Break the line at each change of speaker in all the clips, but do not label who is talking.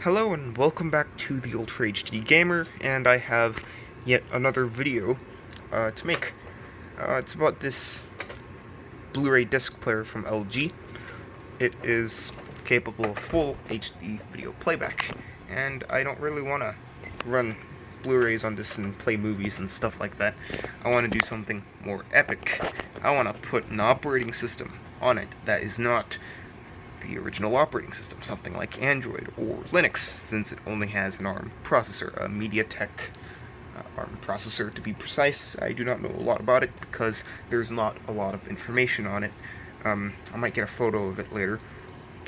Hello and welcome back to the Ultra HD Gamer, and I have yet another video to make. It's about this Blu-ray disc player from LG. It is capable of full HD video playback, and I don't really want to run Blu-rays on this and play movies and stuff like that. I want to do something more epic. I want to put an operating system on it that is not the original operating system, something like Android or Linux, since it only has an ARM processor, a MediaTek ARM processor to be precise. I do not know a lot about it because there's not a lot of information on it. I might get a photo of it later.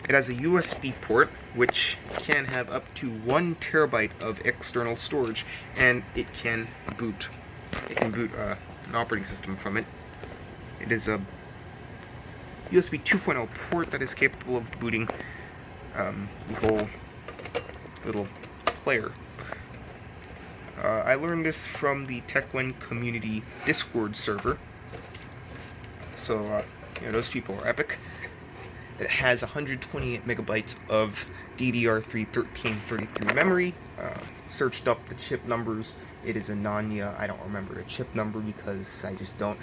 It has a USB port, which can have up to 1 terabyte of external storage, and it can boot an operating system from it. It is a USB 2.0 port that is capable of booting the whole little player. I learned this from the TechWen community Discord server, so those people are epic. It has 128 megabytes of DDR3 1333 memory. Searched up the chip numbers. It is a Nanya. I don't remember the chip number because I just don't.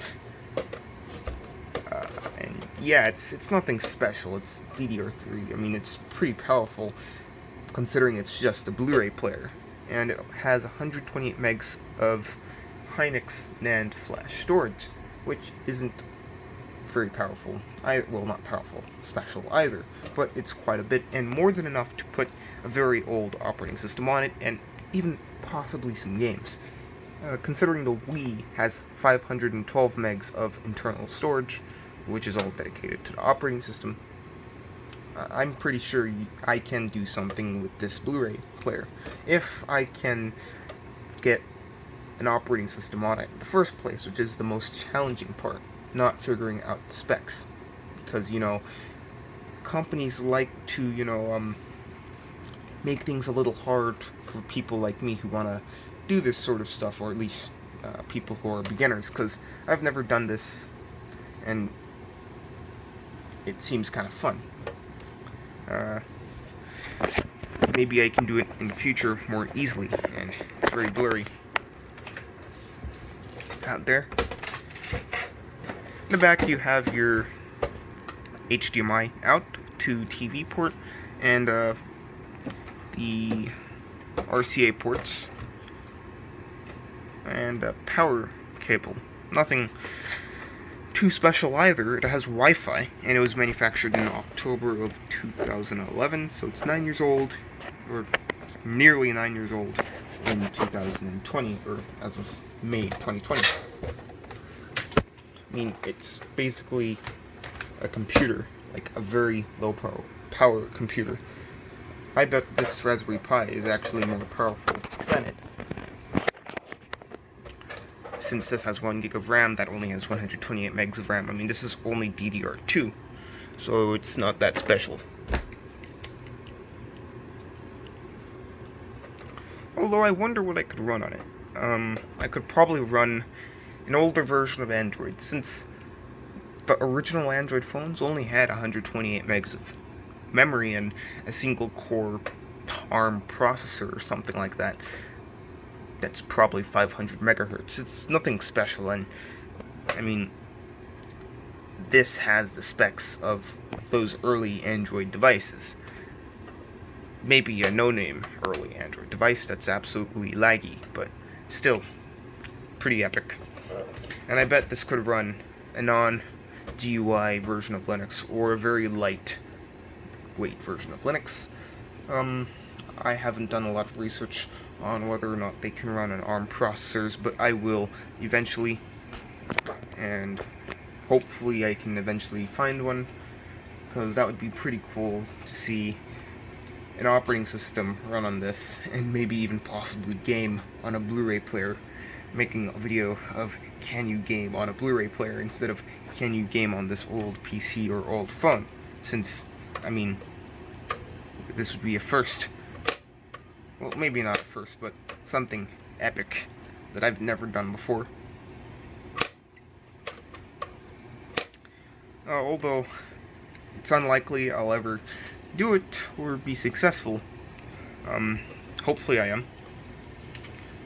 And yeah, it's nothing special. It's DDR3. I mean, it's pretty powerful considering it's just a Blu-ray player. And it has 128 megs of Hynix NAND flash storage, which isn't very powerful. Well, not powerful, special either, but it's quite a bit, and more than enough to put a very old operating system on it, and even possibly some games. Considering the Wii has 512 megs of internal storage, which is all dedicated to the operating system, I'm pretty sure I can do something with this Blu-ray player. If I can get an operating system on it in the first place, which is the most challenging part, not figuring out the specs. Because, companies like to, make things a little hard for people like me who want to do this sort of stuff, or at least people who are beginners, because I've never done this, and it seems kind of fun. Maybe I can do it in the future more easily, and it's very blurry out there. In the back you have your HDMI out to TV port, and the RCA ports, and a power cable. Nothing too special either. It has Wi-Fi, and it was manufactured in October of 2011, so it's 9 years old, or nearly 9 years old in 2020, or as of May 2020. I mean, it's basically a computer, like a very low power computer. I bet this Raspberry Pi is actually more powerful than it, since this has 1 gig of RAM, that only has 128 megs of RAM. I mean, this is only DDR2, so it's not that special. Although I wonder what I could run on it. I could probably run an older version of Android, since the original Android phones only had 128 megs of memory and a single core ARM processor or something like that. That's probably 500 megahertz. It's nothing special, and I mean, this has the specs of those early Android devices. Maybe a no-name early Android device that's absolutely laggy, but still pretty epic. And I bet this could run a non-GUI version of Linux, or a very lightweight version of Linux. I haven't done a lot of research on whether or not they can run on ARM processors, but I will eventually, and hopefully I can eventually find one, because that would be pretty cool to see an operating system run on this, and maybe even possibly game on a Blu-ray player, making a video of can you game on a Blu-ray player instead of can you game on this old PC or old phone, since, I mean, this would be a first. Well, maybe not a first, but something epic that I've never done before. Although it's unlikely I'll ever do it or be successful, Hopefully I am.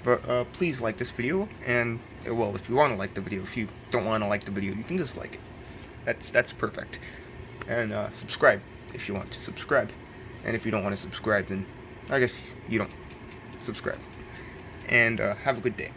But please like this video, and well, if you want to like the video. If you don't want to like the video, you can dislike it. That's perfect. And subscribe if you want to subscribe. And if you don't want to subscribe, then I guess you don't subscribe. And have a good day.